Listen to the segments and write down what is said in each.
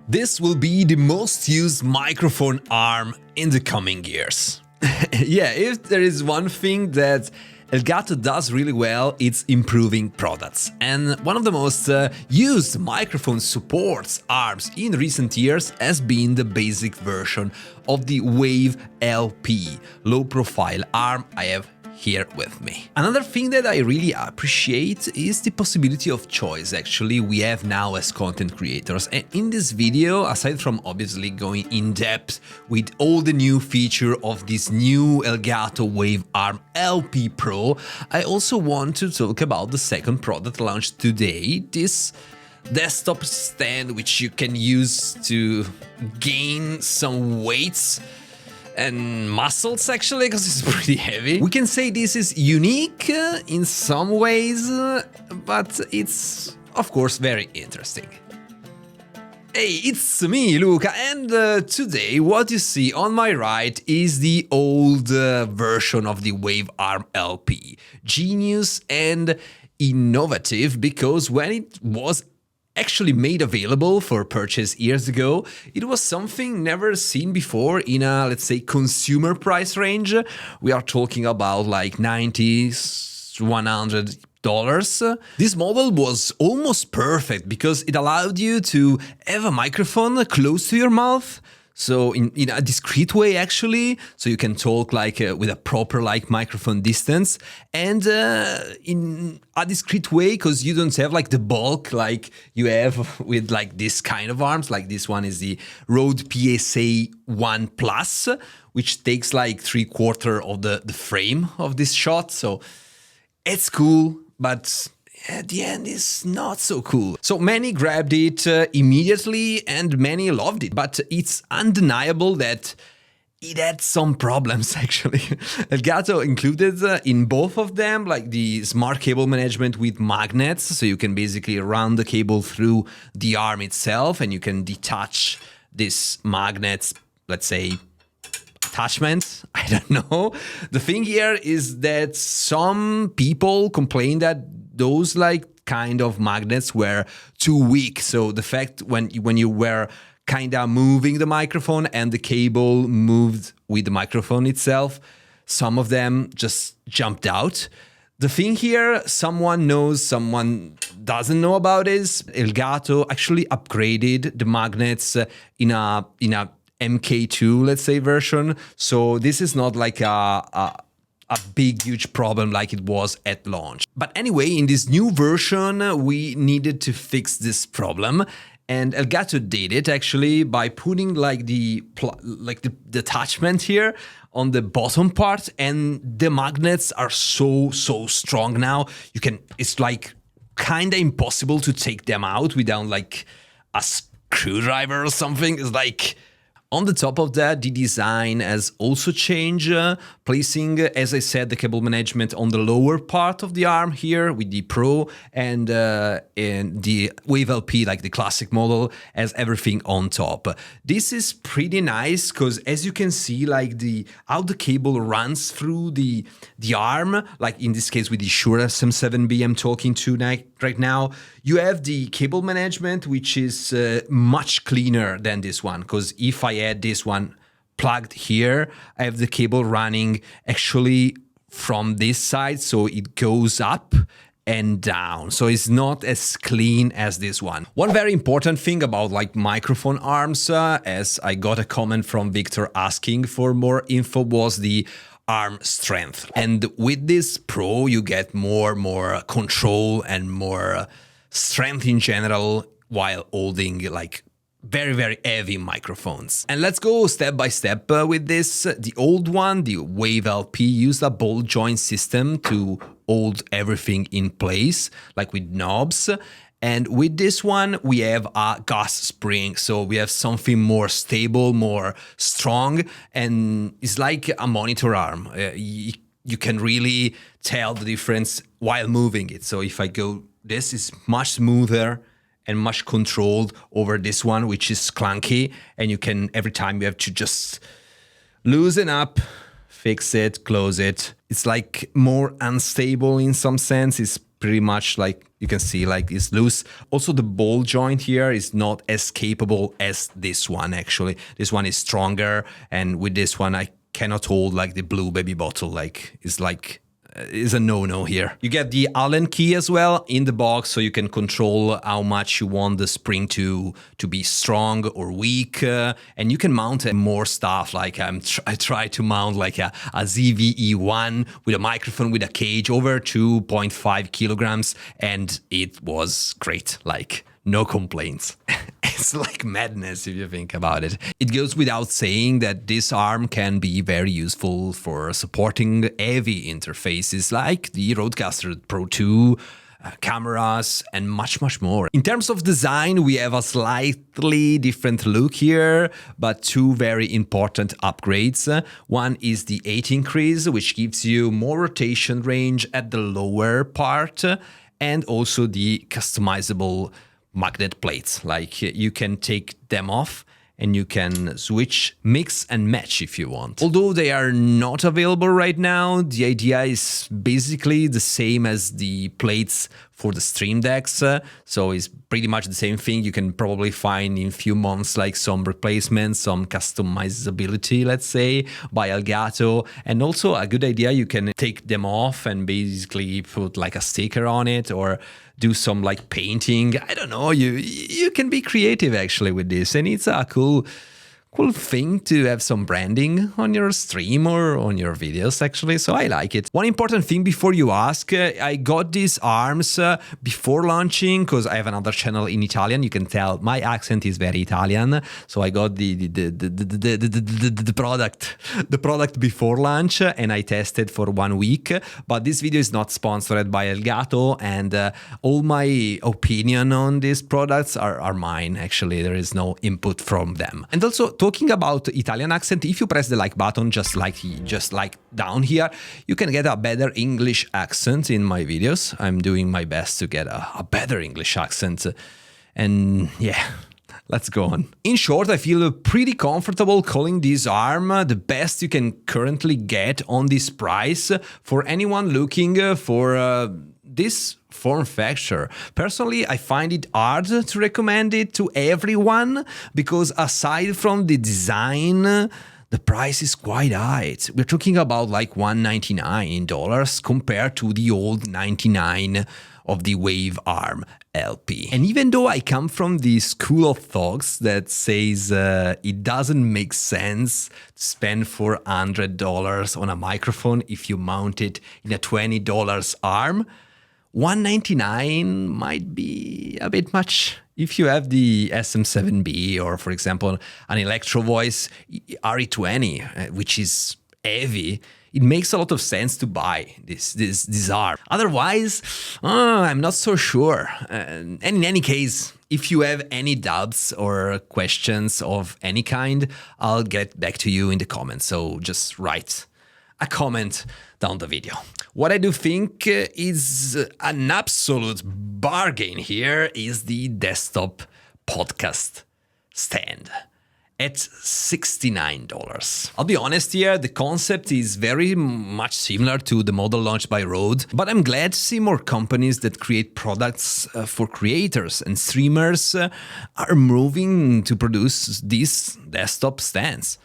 This will be the most used microphone arm in the coming years. Yeah, if there is one thing that Elgato does really well, it's improving products. And one of the most used microphone supports arms in recent years has been the basic version of the Wave LP low profile arm I have here with me. Another thing that I really appreciate is the possibility of choice actually we have now as content creators. And in this video, aside from obviously going in depth with all the new feature of this new Elgato Wave Arm LP Pro, I also want to talk about the second product launched today, this desktop stand which you can use to gain some weights and muscles actually, because it's pretty heavy. We can say this is unique in some ways, but it's of course very interesting. Hey, it's me, Luca, and today what you see on my right is the old version of the Wave Arm LP. Genius and innovative, because when it was actually made available for purchase years ago, it was something never seen before in a, let's say, consumer price range. We are talking about like $90, $100. This model was almost perfect because it allowed you to have a microphone close to your mouth, so in a discreet way actually, so you can talk like with a proper like microphone distance, and in a discreet way because you don't have like the bulk like you have with like this kind of arms. Like this one is the Rode PSA 1 Plus, which takes like 3/4 of the frame of this shot, so it's cool, but at the end is not so cool. So many grabbed it immediately and many loved it, but it's undeniable that it had some problems actually. Elgato included in both of them like the smart cable management with magnets, so you can basically run the cable through the arm itself and you can detach this magnets, let's say, attachment. I don't know. The thing here is that some people complain that those like kind of magnets were too weak. So the fact when you were kind of moving the microphone and the cable moved with the microphone itself, some of them just jumped out. The thing here, someone knows, someone doesn't know about is Elgato actually upgraded the magnets in a MK2, let's say, version. So this is not like a big, huge problem like it was at launch. But anyway, in this new version, we needed to fix this problem. And Elgato did it actually by putting like the attachment here on the bottom part, and the magnets are so strong now. It's like kind of impossible to take them out without like a screwdriver or something. It's like, on the top of that, the design has also changed, placing, as I said, the cable management on the lower part of the arm here with the Pro, and the Wave LP, like the classic model, has everything on top. This is pretty nice because, as you can see, like how the cable runs through the arm, like in this case with the Shure SM7B I'm talking to right now, you have the cable management, which is much cleaner than this one, because if I had this one plugged here, I have the cable running actually from this side, so it goes up and down, so it's not as clean as this one. One very important thing about like microphone arms, as I got a comment from Victor asking for more info, was the arm strength. And with this Pro, you get more control and more strength in general while holding like very heavy microphones. And let's go step by step with this. The old one, the Wave LP, used a ball joint system to hold everything in place, like with knobs. And with this one, we have a gas spring, so we have something more stable, more strong, and it's like a monitor arm. You can really tell the difference while moving it. So if I go, this is much smoother and much controlled over this one, which is clunky, and you can, every time you have to just loosen up, fix it, close it. It's like more unstable in some sense. It's pretty much like you can see, like it's loose. Also, the ball joint here is not as capable as this one, actually. This one is stronger, and with this one, I cannot hold like the blue baby bottle. Like, it's like is a no-no here. You get the Allen key as well in the box, so you can control how much you want the spring to be strong or weak, and you can mount more stuff. Like I tried to mount like a ZVE1 with a microphone with a cage over 2.5 kilograms, and it was great. Like, no complaints. It's like madness if you think about it. It goes without saying that this arm can be very useful for supporting heavy interfaces like the Rodecaster Pro 2, cameras, and much, much more. In terms of design, we have a slightly different look here, but two very important upgrades. One is the 8 increase, which gives you more rotation range at the lower part, and also the customizable magnet plates. Like, you can take them off and you can switch, mix and match if you want. Although they are not available right now, the idea is basically the same as the plates for the Stream Decks. So it's pretty much the same thing. You can probably find in a few months like some replacements, some customizability, let's say, by Elgato. And also a good idea, you can take them off and basically put like a sticker on it or do some like painting. I don't know, you can be creative actually with this, and it's a cool thing to have some branding on your stream or on your videos actually, so I like it. One important thing before you ask, I got these arms before launching because I have another channel in Italian. You can tell my accent is very Italian, so I got the product before launch and I tested for 1 week. But this video is not sponsored by Elgato, and all my opinion on these products are mine actually. There is no input from them. And also, talking about Italian accent, if you press the like button just like down here, you can get a better English accent in my videos. I'm doing my best to get a better English accent, and yeah, let's go on. In short, I feel pretty comfortable calling this arm the best you can currently get on this price for anyone looking for this form factor. Personally, I find it hard to recommend it to everyone because aside from the design, the price is quite high. We're talking about like $199 compared to the old $99 of the Wave Arm LP. And even though I come from the school of thoughts that says it doesn't make sense to spend $400 on a microphone if you mount it in a $20 arm, $199 might be a bit much. If you have the SM7B or, for example, an Electro Voice RE20, which is heavy, it makes a lot of sense to buy this arm. Otherwise, I'm not so sure. And in any case, if you have any doubts or questions of any kind, I'll get back to you in the comments. So just write a comment down the video. What I do think is an absolute bargain here is the desktop podcast stand at $69. I'll be honest here, the concept is very much similar to the model launched by Rode, but I'm glad to see more companies that create products for creators and streamers are moving to produce these desktop stands.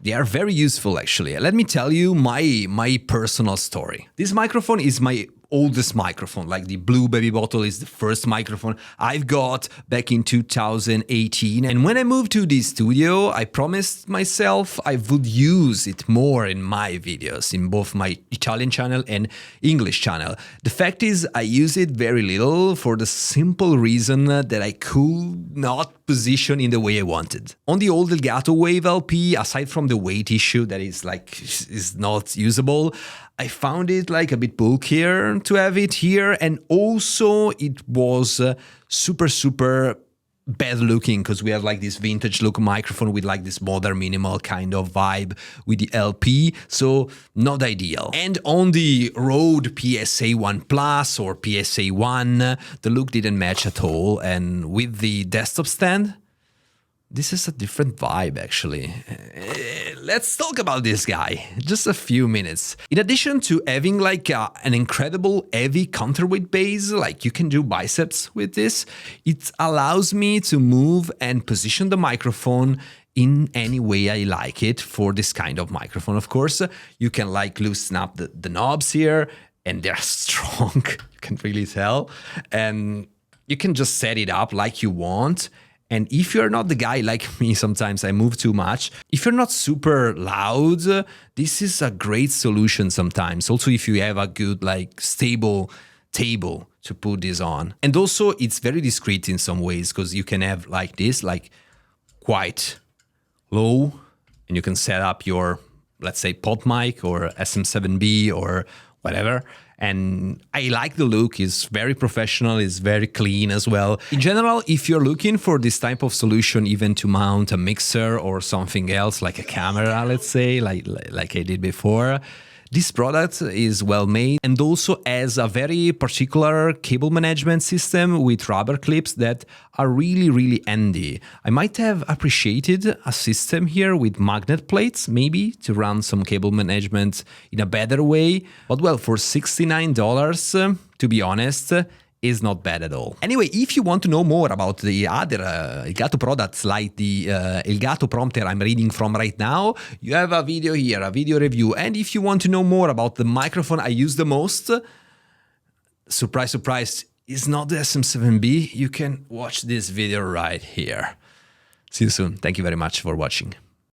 They are very useful actually. Let me tell you my personal story. This microphone is my oldest microphone. Like, the blue baby bottle is the first microphone I've got back in 2018. And when I moved to the studio, I promised myself I would use it more in my videos, in both my Italian channel and English channel. The fact is, I use it very little for the simple reason that I could not position in the way I wanted. On the old Elgato Wave LP, aside from the weight issue that is not usable, I found it like a bit bulkier to have it here, and also it was super bad looking because we have like this vintage look microphone with like this modern minimal kind of vibe with the LP, so not ideal. And on the Rode PSA 1 Plus or PSA 1, the look didn't match at all, and with the desktop stand, this is a different vibe actually. let's talk about this guy. Just a few minutes. In addition to having like an incredible heavy counterweight base, like you can do biceps with this, it allows me to move and position the microphone in any way I like it for this kind of microphone. Of course, you can like loosen up the knobs here, and they're strong, you can really tell. And you can just set it up like you want. And if you're not the guy like me, sometimes I move too much. If you're not super loud, this is a great solution sometimes. Also, if you have a good, like, stable table to put this on. And also, it's very discreet in some ways because you can have like this, like quite low, and you can set up your, let's say, pod mic or SM7B or whatever. And I like the look, it's very professional, it's very clean as well. In general, if you're looking for this type of solution, even to mount a mixer or something else, like a camera, let's say, like I did before, this product is well made and also has a very particular cable management system with rubber clips that are really, really handy. I might have appreciated a system here with magnet plates, maybe, to run some cable management in a better way. But well, for $69, to be honest, is not bad at all. Anyway, if you want to know more about the other Elgato products like the Elgato prompter I'm reading from right now, you have a video here, a video review. And if you want to know more about the microphone I use the most, surprise, surprise, is not the SM7B, you can watch this video right here. See you soon. Thank you very much for watching.